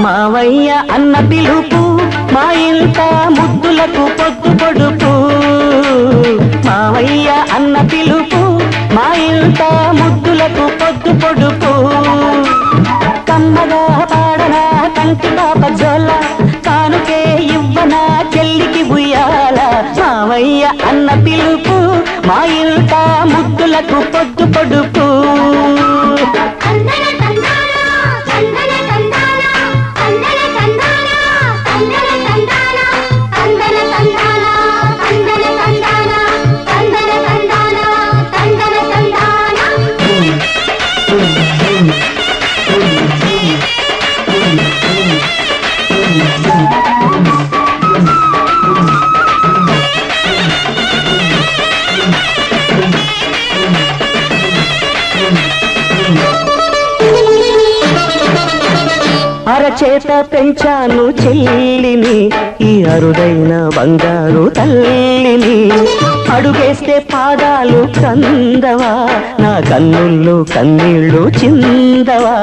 మావయ్య అన్న పిలుపు మా ఇంట ముద్దులకు పొద్దు పొడుపు. మావయ్య అన్న పిలుపు మా ఇంట ముద్దులకు పొద్దు పొడుపు. కమ్మగా పాడనా కంటి పాప జోల, కానుకే ఇవ్వనా చెల్లికి ఉయ్యాల. మావయ్య అన్న పిలుపు మా ఇంట ముద్దులకు పొద్దు పొడుపు. అరచేత పెంచాను చెల్లిని, ఈ అరుదైన బంగారు తల్లిని. అడుగేస్తే పాదాలు కందవా, నా కన్నుల్లో కన్నీళ్ళు చిందవా.